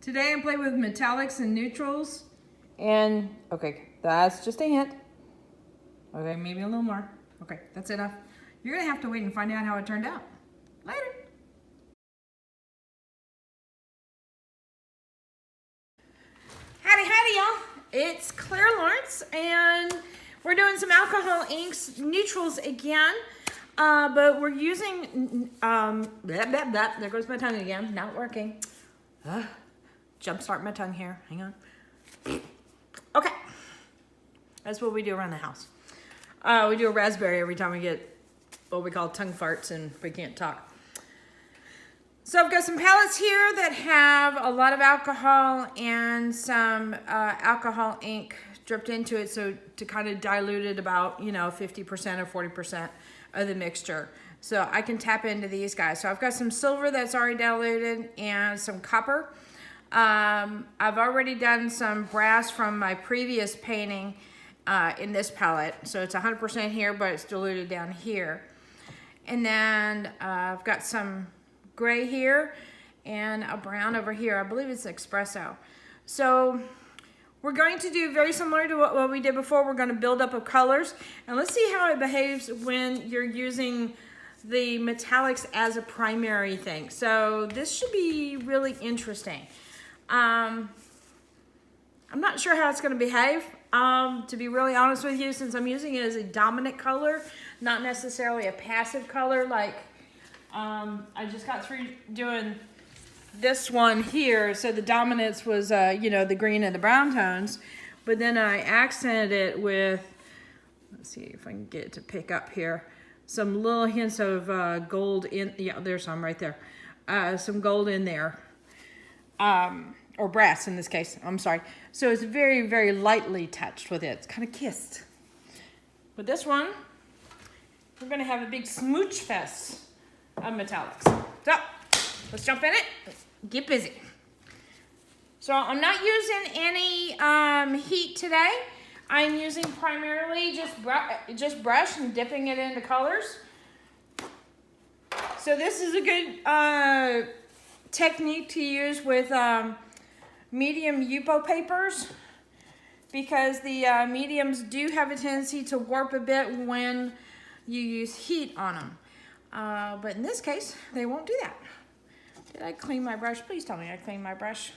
Today I'm playing with metallics and neutrals. And, okay, that's just a hint. Okay, maybe a little more. Okay, that's enough. You're gonna have to wait and find out how it turned out. Later. Howdy, y'all. It's Clara Lawrence, and we're doing some alcohol inks, neutrals again. But we're using, there goes my tongue again, not working. Jumpstart my tongue here, hang on. Okay, that's what we do around the house. We do a raspberry every time we get what we call tongue farts and we can't talk. So I've got some palettes here that have a lot of alcohol and some alcohol ink dripped into it, so to kind of dilute it about, 50% or 40% of the mixture. So I can tap into these guys. So I've got some silver that's already diluted and some copper. I've already done some brass from my previous painting in this palette. So it's 100% here, but it's diluted down here. And then I've got some gray here and a brown over here. I believe it's espresso. So we're going to do very similar to what we did before. We're going to build up of colors, and let's see how it behaves when you're using the metallics as a primary thing. So this should be really interesting. I'm not sure how it's going to behave, to be really honest with you, since I'm using it as a dominant color, not necessarily a passive color. Like I just got through doing this one here, so the dominance was the green and the brown tones, but then I accented it with, let's see if I can get it to pick up here, some little hints of gold in, there's some right there, some gold in there, or brass in this case, I'm sorry. So it's very, very lightly touched with it. It's kind of kissed. With this one, we're gonna have a big smooch fest of metallics. So let's jump in it, get busy. So I'm not using any heat today. I'm using primarily just brush and dipping it into colors. So this is a good technique to use with medium Yupo papers, because the mediums do have a tendency to warp a bit when you use heat on them. But in this case, they won't do that. Did I clean my brush? Please tell me I cleaned my brush.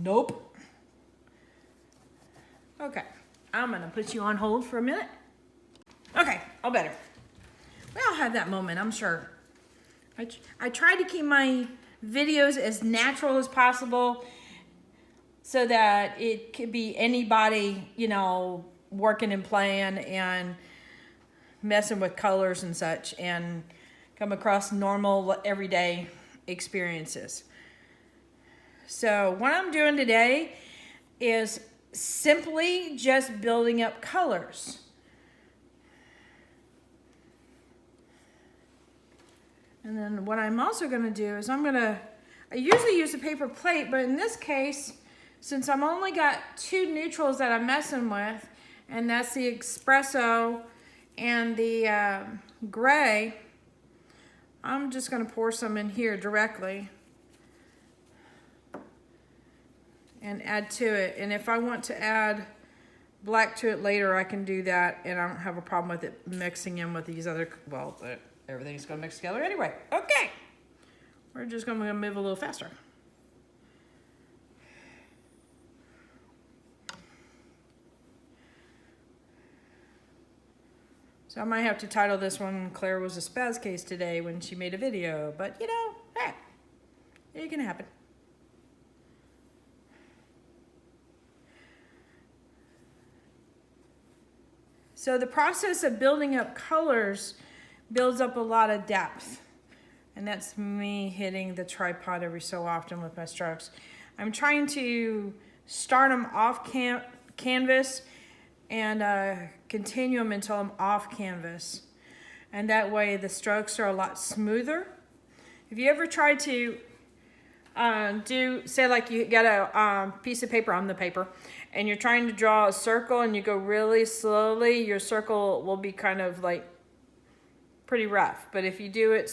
Nope. Okay, I'm gonna put you on hold for a minute. Okay, all better. We all have that moment, I'm sure. I try to keep my videos as natural as possible so that it could be anybody, working and playing and messing with colors and such, and come across normal everyday experiences. So what I'm doing today is simply just building up colors. And then what I'm also going to do is I usually use a paper plate, but in this case, since I'm only got two neutrals that I'm messing with, and that's the espresso and the gray, I'm just going to pour some in here directly and add to it. And if I want to add black to it later, I can do that, and I don't have a problem with it mixing in with these other, everything's going to mix together anyway. Okay, we're just going to move a little faster. So I might have to title this one, Clara was a spaz case today when she made a video, but hey, it can happen. So the process of building up colors builds up a lot of depth. And that's me hitting the tripod every so often with my strokes. I'm trying to start them off canvas and continue them until I'm off canvas. And that way the strokes are a lot smoother. If you ever try to say like you got a piece of paper on the paper and you're trying to draw a circle and you go really slowly, your circle will be kind of like pretty rough. But if you do it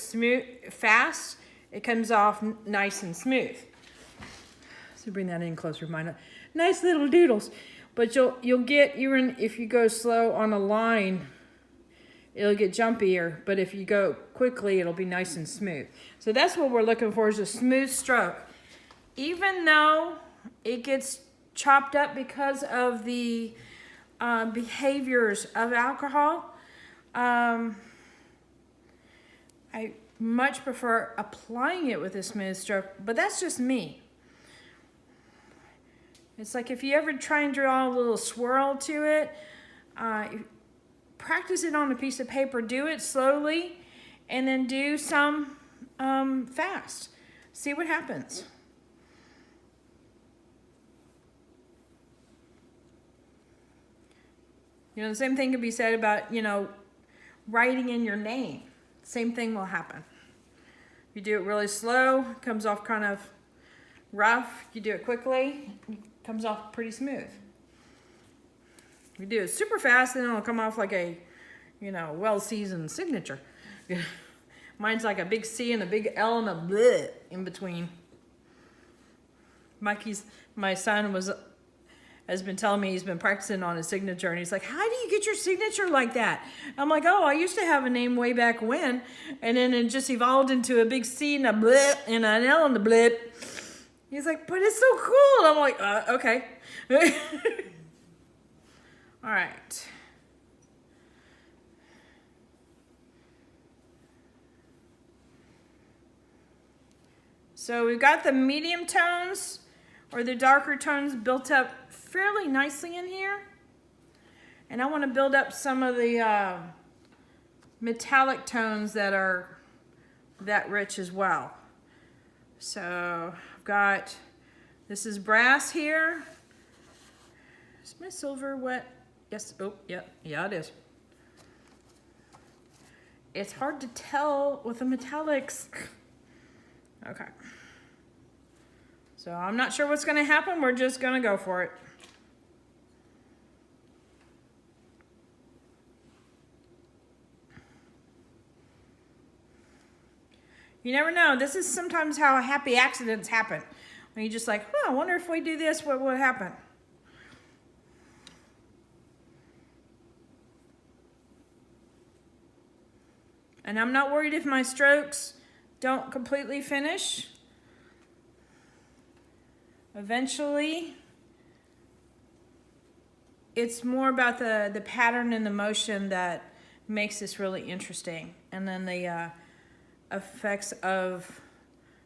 fast, it comes off nice and smooth. So bring that in closer, mine. Nice little doodles. But you'll get, even if you go slow on a line, it'll get jumpier. But if you go quickly, it'll be nice and smooth. So that's what we're looking for, is a smooth stroke. Even though it gets chopped up because of the behaviors of alcohol, I much prefer applying it with a smooth stroke, but that's just me. It's like if you ever try and draw a little swirl to it, practice it on a piece of paper, do it slowly, and then do some fast. See what happens. You know, the same thing can be said about, you know, writing in your name. Same thing will happen. You do it really slow, it comes off kind of rough. You do it quickly, it comes off pretty smooth. You do it super fast, then it'll come off like a, you know, well-seasoned signature. Mine's like a big C and a big L and a bleh in between. My son has been telling me he's been practicing on his signature, and he's like, how do you get your signature like that? I'm like, oh, I used to have a name way back when, and then it just evolved into a big C and a blip and an L and a blip. He's like, but it's so cool. And I'm like, okay. All right. So we've got the medium tones or the darker tones built up fairly nicely in here. And I want to build up some of the metallic tones that are that rich as well. So I've got, this is brass here. Is my silver wet? Yes, oh, yeah, it is. It's hard to tell with the metallics. Okay. So I'm not sure what's gonna happen. We're just gonna go for it. You never know. This is sometimes how happy accidents happen. When you're just like, oh, I wonder if we do this, what would happen? And I'm not worried if my strokes don't completely finish. Eventually, it's more about the pattern and the motion that makes this really interesting. And then the effects of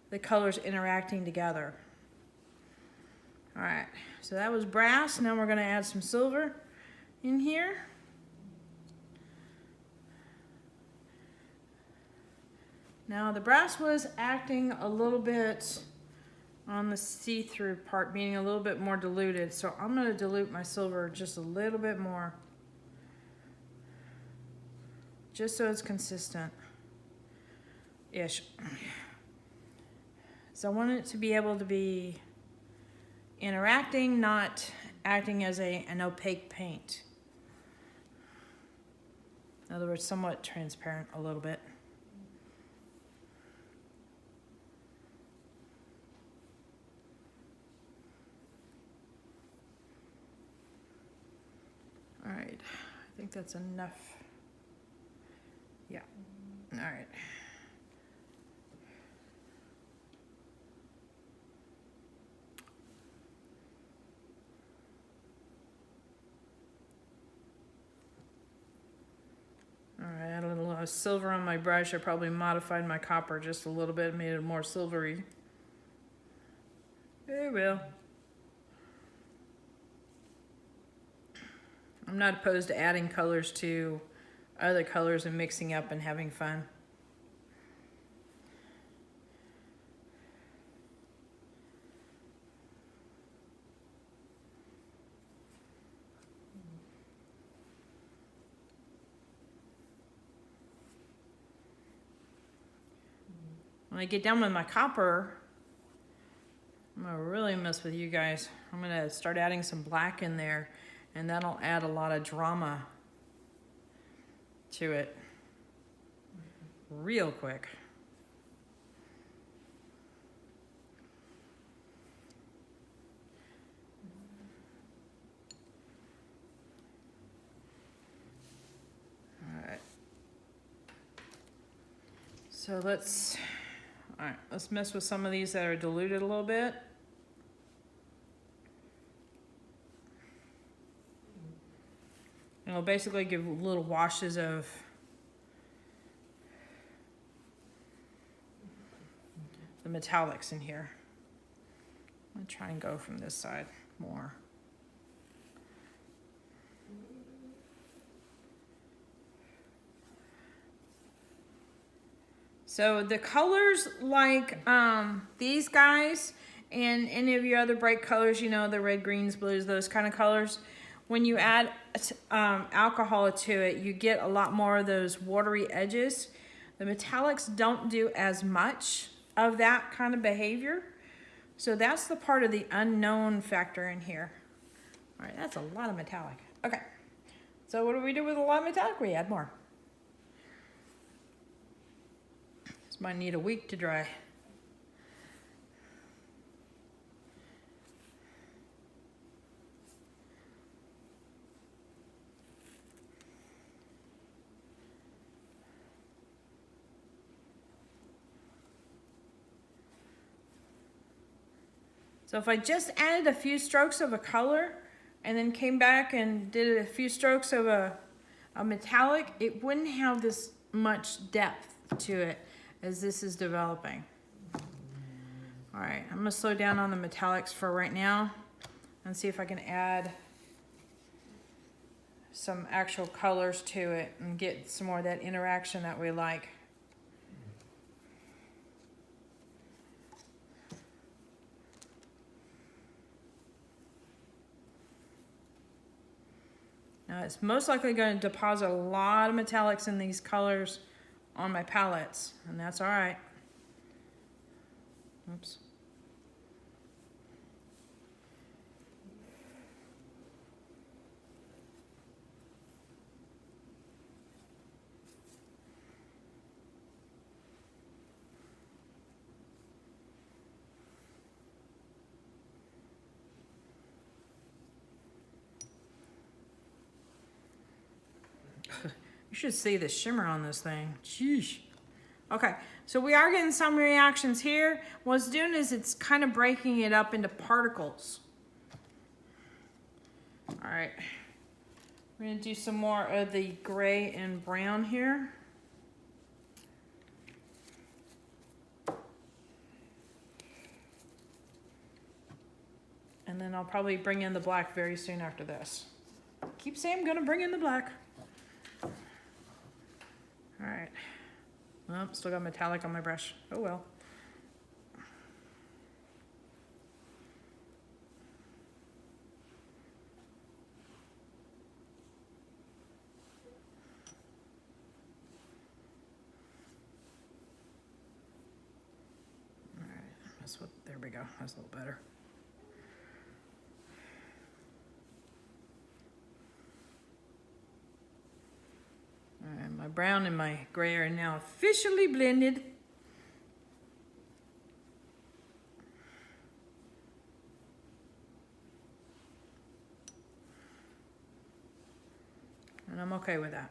the colors interacting together. All right, so that was brass. Now we're gonna add some silver in here. Now the brass was acting a little bit on the see-through part, meaning a little bit more diluted. So I'm gonna dilute my silver just a little bit more, just so it's consistent-ish. So I want it to be able to be interacting, not acting as an opaque paint. In other words, somewhat transparent a little bit. All right, I think that's enough. Yeah, all right. All right, add a little silver on my brush. I probably modified my copper just a little bit, made it more silvery. Very well. I'm not opposed to adding colors to other colors and mixing up and having fun. When I get done with my copper, I'm gonna really mess with you guys. I'm gonna start adding some black in there, and that'll add a lot of drama to it real quick. So let's mess with some of these that are diluted a little bit. And we'll basically give little washes of the metallics in here. I'm gonna try and go from this side more. So the colors like these guys and any of your other bright colors, you know, the red, greens, blues, those kind of colors, when you add alcohol to it, you get a lot more of those watery edges. The metallics don't do as much of that kind of behavior. So that's the part of the unknown factor in here. All right, that's a lot of metallic. Okay, so what do we do with a lot of metallic? We add more. This might need a week to dry. So if I just added a few strokes of a color and then came back and did a few strokes of a metallic, it wouldn't have this much depth to it as this is developing. All right, I'm gonna slow down on the metallics for right now and see if I can add some actual colors to it and get some more of that interaction that we like. Now it's most likely going to deposit a lot of metallics in these colors on my palettes, and that's all right. Oops. You should see the shimmer on this thing. Sheesh. Okay, so we are getting some reactions here. What it's doing is it's kind of breaking it up into particles. All right, we're gonna do some more of the gray and brown here. And then I'll probably bring in the black very soon after this. Keep saying I'm gonna bring in the black. All right. Well, still got metallic on my brush. Oh well. All right. That's what. There we go. That's a little better. All right, my brown and my gray are now officially blended. And I'm okay with that.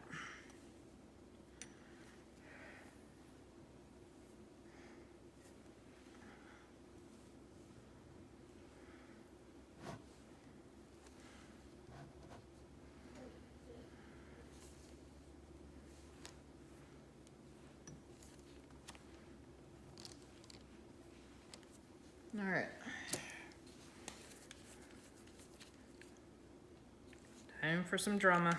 All right. Time for some drama.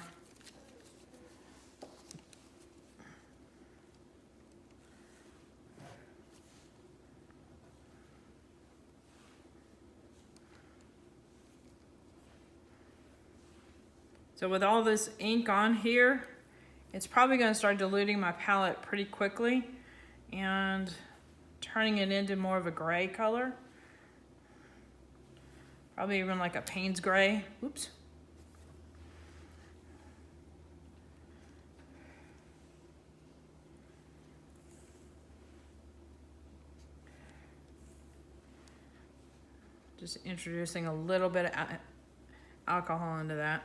So with all this ink on here, it's probably going to start diluting my palette pretty quickly and turning it into more of a gray color. Probably even like a Payne's gray. Oops. Just introducing a little bit of alcohol into that.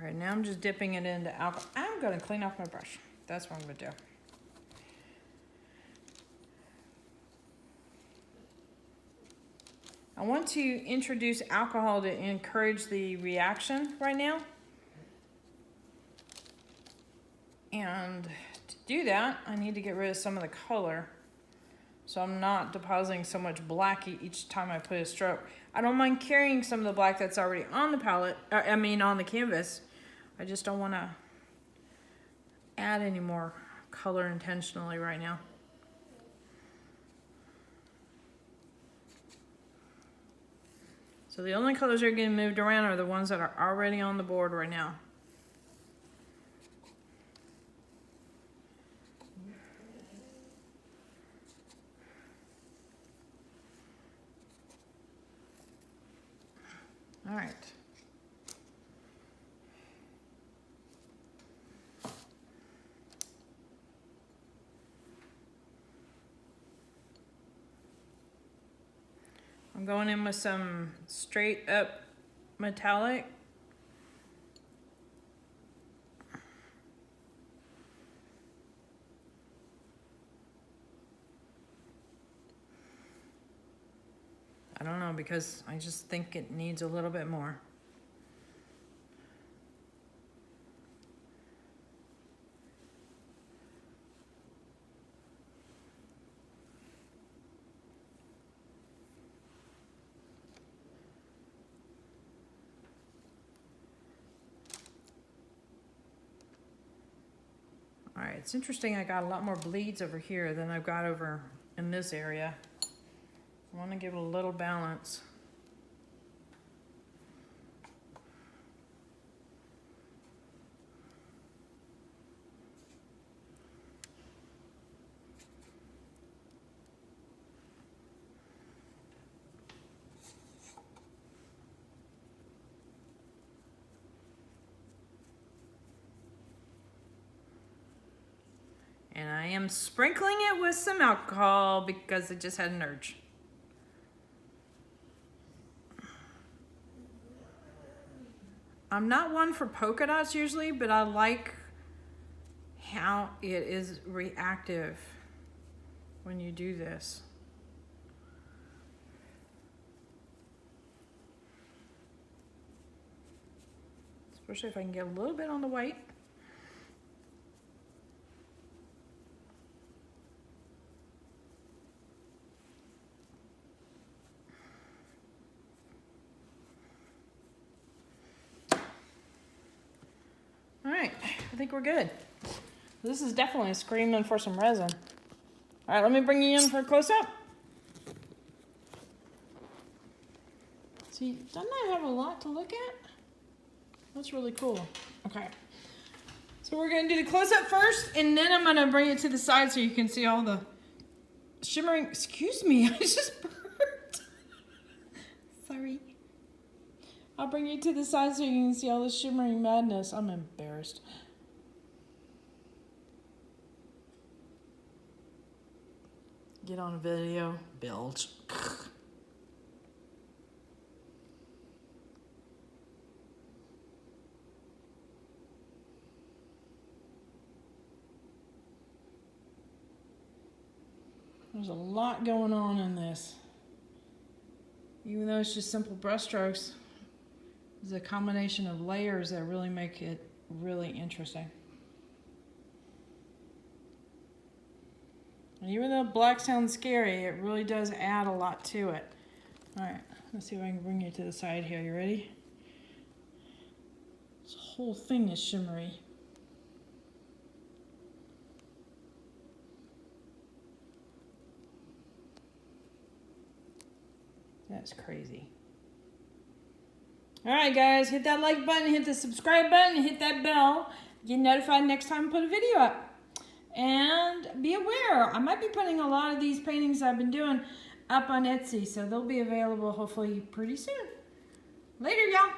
All right, now I'm just dipping it into alcohol. I'm gonna clean off my brush. That's what I'm gonna do. I want to introduce alcohol to encourage the reaction right now. And to do that, I need to get rid of some of the color. So I'm not depositing so much black each time I put a stroke. I don't mind carrying some of the black that's already on the palette, on the canvas. I just don't want to add any more color intentionally right now. So the only colors that are getting moved around are the ones that are already on the board right now. All right. I'm going in with some straight up metallic. I don't know, because I just think it needs a little bit more. All right, it's interesting, I got a lot more bleeds over here than I've got over in this area. I want to give it a little balance. And I am sprinkling it with some alcohol because I just had an urge. I'm not one for polka dots usually, but I like how it is reactive when you do this. Especially if I can get a little bit on the white. All right, I think we're good. This is definitely screaming for some resin. All right, let me bring you in for a close-up. See, doesn't that have a lot to look at? That's really cool. Okay, so we're gonna do the close-up first, and then I'm gonna bring it to the side so you can see all the shimmering, excuse me, I just burped. Sorry. I'll bring you to the side so you can see all the shimmering madness. I'm embarrassed. Get on a video. Bilge. There's a lot going on in this. Even though it's just simple brush strokes, there's a combination of layers that really make it really interesting. And even though black sounds scary, it really does add a lot to it. All right, let's see if I can bring you to the side here. You ready? This whole thing is shimmery. That's crazy. All right, guys, hit that like button, hit the subscribe button, hit that bell. Get notified next time I put a video up. And be aware, I might be putting a lot of these paintings I've been doing up on Etsy, so they'll be available hopefully pretty soon. Later, y'all.